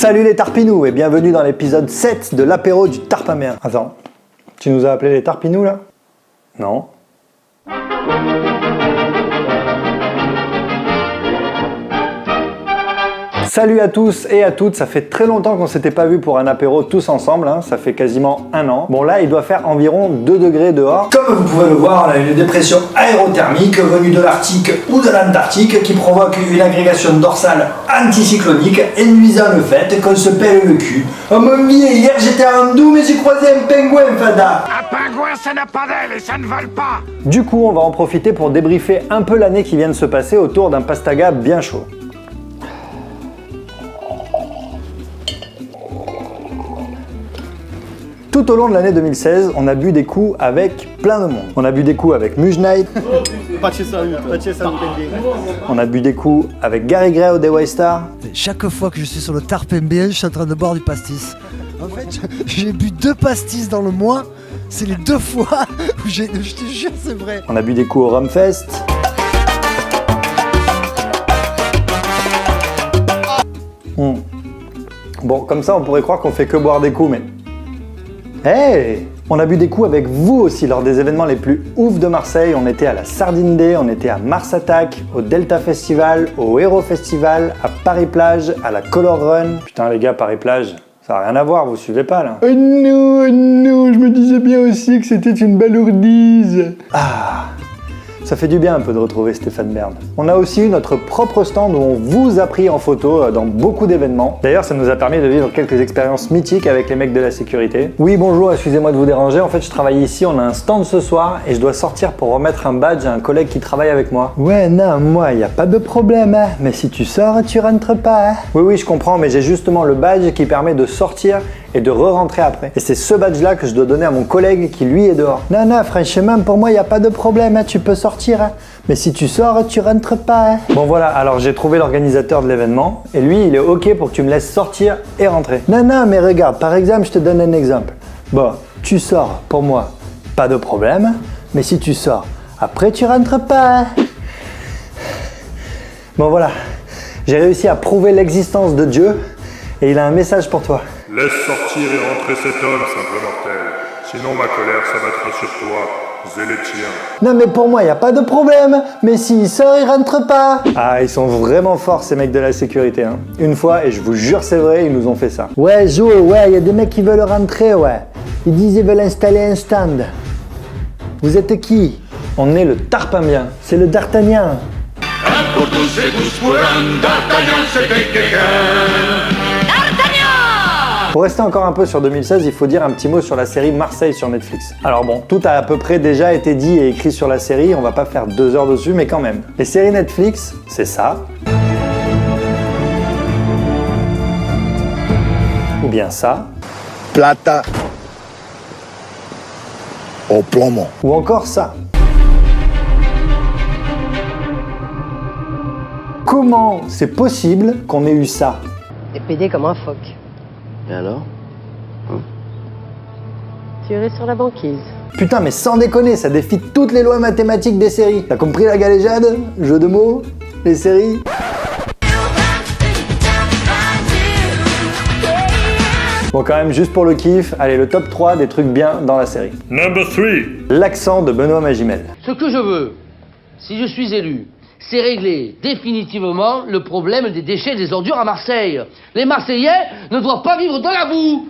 Salut les Tarpinous et bienvenue dans l'épisode 7 de l'apéro du Tarpamien. Attends, tu nous as appelés les Tarpinous là? Non. Salut à tous et à toutes, ça fait très longtemps qu'on s'était pas vu pour un apéro tous ensemble, hein. Ça fait quasiment un an. Bon là, il doit faire environ 2 degrés dehors. Comme vous pouvez le voir, on a une dépression aérothermique venue de l'Arctique ou de l'Antarctique qui provoque une agrégation dorsale anticyclonique induisant le fait qu'on se pèle le cul. Oh mon vieil, hier j'étais à Andou mais j'ai croisé un pingouin, fada. Un pingouin ça n'a pas d'aile et ça ne vole pas. Du coup, on va en profiter pour débriefer un peu l'année qui vient de se passer autour d'un pastaga bien chaud. Tout au long de l'année 2016, on a bu des coups avec plein de monde. On a bu des coups avec Mujnaid. On a bu des coups avec Gary Gray au Dewey Star. Chaque fois que je suis sur le Tarpamien, je suis en train de boire du pastis. En fait, j'ai bu 2 pastis dans le mois. C'est les 2 fois où je te jure, c'est vrai. On a bu des coups au Rumfest. Bon, comme ça, on pourrait croire qu'on fait que boire des coups, mais... Hey! On a bu des coups avec vous aussi lors des événements les plus ouf de Marseille. On était à la Sardine Day, on était à Mars Attack, au Delta Festival, au Hero Festival, à Paris Plage, à la Color Run. Putain les gars, Paris Plage, ça n'a rien à voir, vous suivez pas là? Oh non, je me disais bien aussi que c'était une balourdise. Ah! Ça fait du bien un peu de retrouver Stéphane Bern. On a aussi eu notre propre stand où on vous a pris en photo dans beaucoup d'événements. D'ailleurs, ça nous a permis de vivre quelques expériences mythiques avec les mecs de la sécurité. Oui, bonjour, excusez-moi de vous déranger. En fait, je travaille ici, on a un stand ce soir et je dois sortir pour remettre un badge à un collègue qui travaille avec moi. Ouais, non, moi, y a pas de problème, hein. Mais si tu sors, tu rentres pas, hein. Oui, je comprends, mais j'ai justement le badge qui permet de sortir et de re-rentrer après. Et c'est ce badge-là que je dois donner à mon collègue qui, lui, est dehors. Non, franchement, pour moi, il n'y a pas de problème, hein. Tu peux sortir, hein. Mais si tu sors, tu rentres pas, hein. Bon, voilà, alors j'ai trouvé l'organisateur de l'événement, et lui, il est OK pour que tu me laisses sortir et rentrer. Non, mais regarde, par exemple, je te donne un exemple. Bon, tu sors, pour moi, pas de problème, mais si tu sors, après, tu rentres pas, hein. Bon, voilà, j'ai réussi à prouver l'existence de Dieu, et il a un message pour toi. Laisse sortir et rentrer cet homme, simple mortel. Sinon ma colère s'abattra sur toi, zélétien. Non mais pour moi, y a pas de problème. Mais s'il sort, il rentre pas. Ah, ils sont vraiment forts ces mecs de la sécurité, hein. Une fois, et je vous jure c'est vrai, ils nous ont fait ça. Ouais, Joe, ouais, y a des mecs qui veulent rentrer, ouais. Ils disent ils veulent installer un stand. Vous êtes qui? On est le Tarpamien, c'est le D'Artagnan. Un pour tous et tous pour un, D'Artagnan c'était quelqu'un. Pour rester encore un peu sur 2016, il faut dire un petit mot sur la série Marseille sur Netflix. Alors bon, tout a à peu près déjà été dit et écrit sur la série, on va pas faire 2 heures dessus, mais quand même. Les séries Netflix, c'est ça. Ou bien ça. Plata au plomo. Ou encore ça. Comment c'est possible qu'on ait eu ça? T'es pédé comme un phoque. Et alors? Tiré sur la banquise. Putain, mais sans déconner, ça défie toutes les lois mathématiques des séries. T'as compris la galéjade? Jeu de mots? Les séries? Bon, quand même, juste pour le kiff, allez, le top 3 des trucs bien dans la série. Number 3. L'accent de Benoît Magimel. Ce que je veux, si je suis élu, c'est régler définitivement le problème des déchets et des ordures à Marseille. Les Marseillais ne doivent pas vivre dans la boue.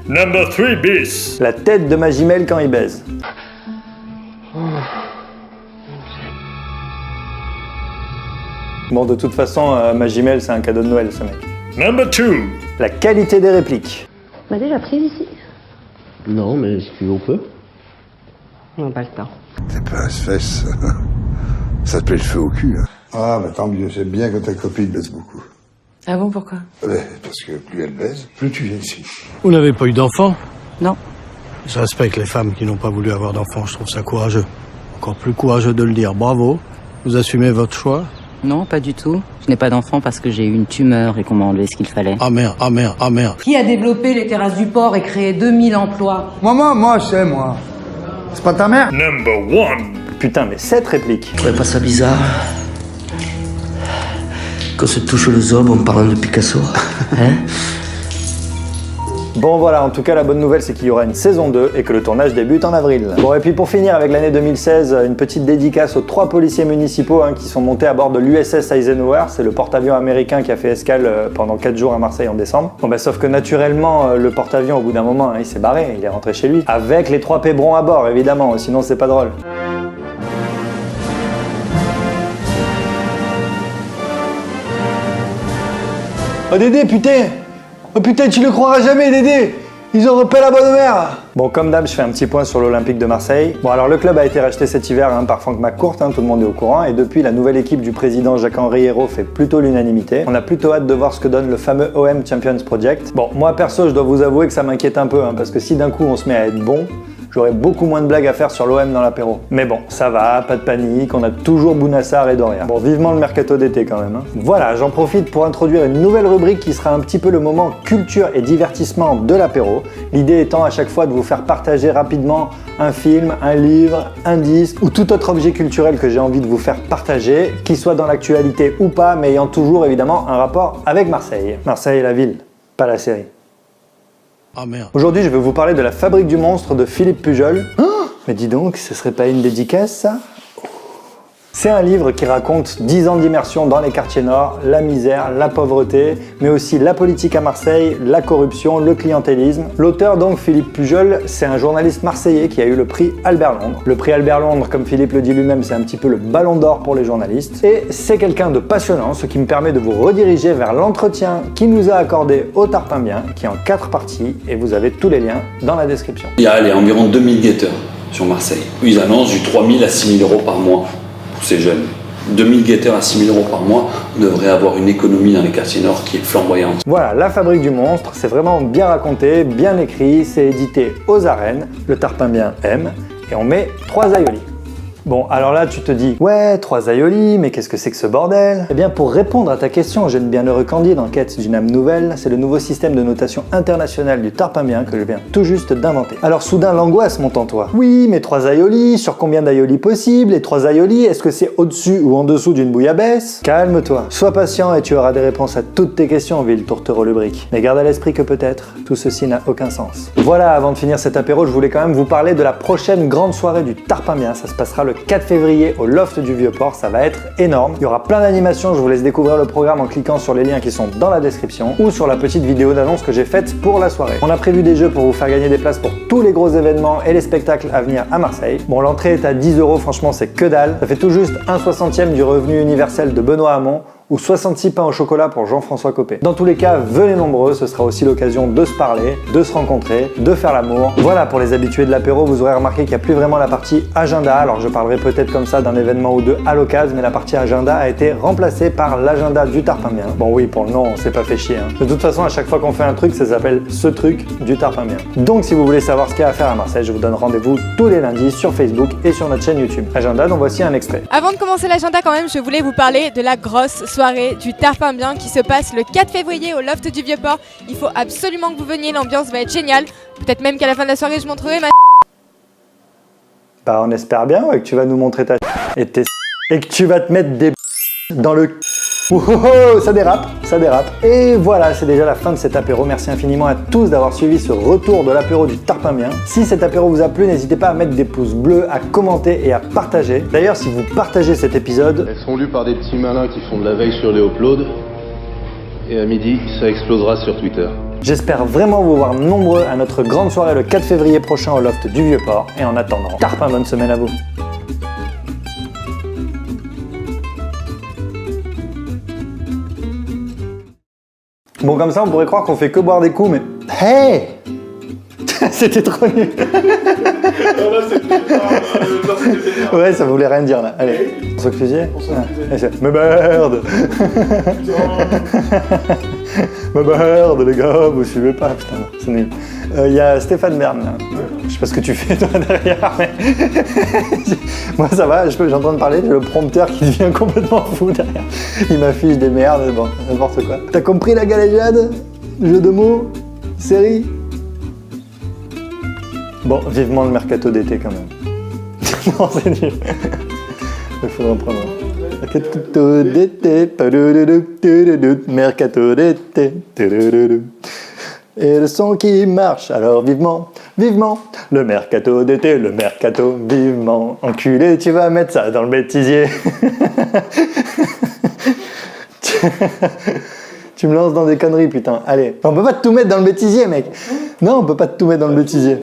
Number 3 bis. La tête de Magimel quand il baise. Bon, de toute façon, Magimel, c'est un cadeau de Noël, ce mec. Number 2. La qualité des répliques. On m'a déjà prise ici. Non, mais si tu veux, on peut. On n'a pas le temps. T'es pas à ce fesse. Ça te plaît le feu au cul, hein. Ah, bah tant mieux, j'aime bien quand ta copine baise beaucoup. Ah bon, pourquoi? Parce que plus elle baise, plus tu viens ici. Vous n'avez pas eu d'enfant? Non. Je respecte les femmes qui n'ont pas voulu avoir d'enfant, je trouve ça courageux. Encore plus courageux de le dire, bravo. Vous assumez votre choix? Non, pas du tout. Je n'ai pas d'enfant parce que j'ai eu une tumeur et qu'on m'a enlevé ce qu'il fallait. Ah merde. Qui a développé les terrasses du port et créé 2000 emplois? Moi, je sais, moi. C'est pas ta mère? Number 1. Putain, mais cette réplique. Je trouvais pas ça bizarre qu'on se touche le zob en parlant de Picasso. Hein? Bon voilà, en tout cas la bonne nouvelle c'est qu'il y aura une saison 2 et que le tournage débute en avril. Bon et puis pour finir avec l'année 2016, une petite dédicace aux 3 policiers municipaux qui sont montés à bord de l'USS Eisenhower, c'est le porte-avions américain qui a fait escale pendant 4 jours à Marseille en décembre. Bon bah sauf que naturellement le porte-avions au bout d'un moment il s'est barré, il est rentré chez lui. Avec les 3 pébrons à bord évidemment, sinon c'est pas drôle. Oh Dédé putain! Oh putain, tu le croiras jamais, Dédé! Ils ont repéré la bonne mère! Bon, comme d'hab, je fais un petit point sur l'Olympique de Marseille. Bon, alors le club a été racheté cet hiver par Franck McCourt, tout le monde est au courant, et depuis, la nouvelle équipe du président Jacques-Henri Hérault fait plutôt l'unanimité. On a plutôt hâte de voir ce que donne le fameux OM Champions Project. Bon, moi perso, je dois vous avouer que ça m'inquiète un peu, parce que si d'un coup on se met à être bon, j'aurais beaucoup moins de blagues à faire sur l'OM dans l'apéro. Mais bon, ça va, pas de panique, on a toujours Bounassar et Doria. Bon, vivement le mercato d'été quand même. Voilà, j'en profite pour introduire une nouvelle rubrique qui sera un petit peu le moment culture et divertissement de l'apéro. L'idée étant à chaque fois de vous faire partager rapidement un film, un livre, un disque ou tout autre objet culturel que j'ai envie de vous faire partager, qu'il soit dans l'actualité ou pas, mais ayant toujours évidemment un rapport avec Marseille. Marseille est la ville, pas la série. Ah merde. Aujourd'hui, je vais vous parler de La Fabrique du monstre de Philippe Pujol. Oh, mais dis donc, ce serait pas une dédicace, ça? C'est un livre qui raconte 10 ans d'immersion dans les quartiers nord, la misère, la pauvreté, mais aussi la politique à Marseille, la corruption, le clientélisme. L'auteur donc, Philippe Pujol, c'est un journaliste marseillais qui a eu le prix Albert Londres. Le prix Albert Londres, comme Philippe le dit lui-même, c'est un petit peu le ballon d'or pour les journalistes. Et c'est quelqu'un de passionnant, ce qui me permet de vous rediriger vers l'entretien qu'il nous a accordé au Tarpin Bien, qui est en 4 parties, et vous avez tous les liens dans la description. Il y a environ 2000 guetteurs sur Marseille. Ils annoncent du 3000 à 6000 euros par mois. Pour ces jeunes. 2000 guetteurs à 6000 euros par mois, on devrait avoir une économie dans les quartiers nord qui est flamboyante. Voilà, La Fabrique du monstre, c'est vraiment bien raconté, bien écrit, c'est édité aux arènes, le Tarpin Bien aime, et on met 3 aïolis. Bon, alors là, tu te dis, ouais, 3 aïolis, mais qu'est-ce que c'est que ce bordel? Eh bien, pour répondre à ta question, jeune bienheureux Candide en quête d'une âme nouvelle, c'est le nouveau système de notation internationale du Tarpin Bien que je viens tout juste d'inventer. Alors soudain, l'angoisse monte en toi. Oui, mais 3 aïolis, sur combien d'aïolis possible? Et 3 aïolis, est-ce que c'est au-dessus ou en dessous d'une bouillabaisse? Calme-toi, sois patient et tu auras des réponses à toutes tes questions, ville tourtereau le brick. Mais garde à l'esprit que peut-être, tout ceci n'a aucun sens. Voilà, avant de finir cet apéro, je voulais quand même vous parler de la prochaine grande soirée du Tarpin Bien. Ça se passera le 4 février au Loft du Vieux-Port, ça va être énorme. Il y aura plein d'animations, je vous laisse découvrir le programme en cliquant sur les liens qui sont dans la description ou sur la petite vidéo d'annonce que j'ai faite pour la soirée. On a prévu des jeux pour vous faire gagner des places pour tous les gros événements et les spectacles à venir à Marseille. Bon, l'entrée est à 10 €, franchement c'est que dalle. Ça fait tout juste 1/60 du revenu universel de Benoît Hamon ou 66 pains au chocolat pour Jean-François Copé. Dans tous les cas, venez nombreux, ce sera aussi l'occasion de se parler, de se rencontrer, de faire l'amour. Voilà, pour les habitués de l'apéro, vous aurez remarqué qu'il n'y a plus vraiment la partie agenda, alors je parlerai peut-être comme ça d'un événement ou deux à l'occasion, mais la partie agenda a été remplacée par l'agenda du Tarpin Bien. Bon oui, pour le nom, on s'est pas fait chier. De toute façon, à chaque fois qu'on fait un truc, ça s'appelle ce truc du Tarpin Bien. Donc si vous voulez savoir ce qu'il y a à faire à Marseille, je vous donne rendez-vous tous les lundis sur Facebook et sur notre chaîne YouTube. Agenda, donc voici un extrait. Avant de commencer l'agenda quand même, je voulais vous parler de la grosse soirée du Tarpin Bien qui se passe le 4 février au Loft du Vieux-Port. Il faut absolument que vous veniez, l'ambiance va être géniale. Peut-être même qu'à la fin de la soirée, je montrerai ma... Bah on espère bien ouais, que tu vas nous montrer ta et que tu vas te mettre des dans le... Oh, ça dérape, ça dérape. Et voilà, c'est déjà la fin de cet apéro. Merci infiniment à tous d'avoir suivi ce retour de l'apéro du Tarpin Bien. Si cet apéro vous a plu, n'hésitez pas à mettre des pouces bleus, à commenter et à partager. D'ailleurs, si vous partagez cet épisode... Elles sont lues par des petits malins qui font de la veille sur les uploads. Et à midi, ça explosera sur Twitter. J'espère vraiment vous voir nombreux à notre grande soirée le 4 février prochain au Loft du Vieux-Port. Et en attendant, Tarpin, bonne semaine à vous. Bon, comme ça, on pourrait croire qu'on fait que boire des coups, mais... Hey! C'était trop nul. Ouais, ça voulait rien dire, là. Allez, on s'excusait. Mais merde. Mais merde, les gars, vous suivez pas, putain, c'est nul. Il y a Stéphane Bern, là. Je sais pas ce que tu fais, toi, derrière, mais... Moi, ça va, j'entends parler, j'ai le prompteur qui devient complètement fou derrière. Il m'affiche des merdes, bon, n'importe quoi. T'as compris la galéjade? Jeu de mots? Série? Bon, vivement le mercato d'été, quand même. Non, c'est nul. Il faudrait en prendre un. Mercato d'été, mercato d'été. Et le son qui marche, alors vivement, vivement, le mercato d'été, le mercato vivement. Enculé, tu vas mettre ça dans le bêtisier. Tu me lances dans des conneries, putain. Allez, on peut pas tout mettre dans le bêtisier, mec. Non, on peut pas tout mettre dans le bêtisier.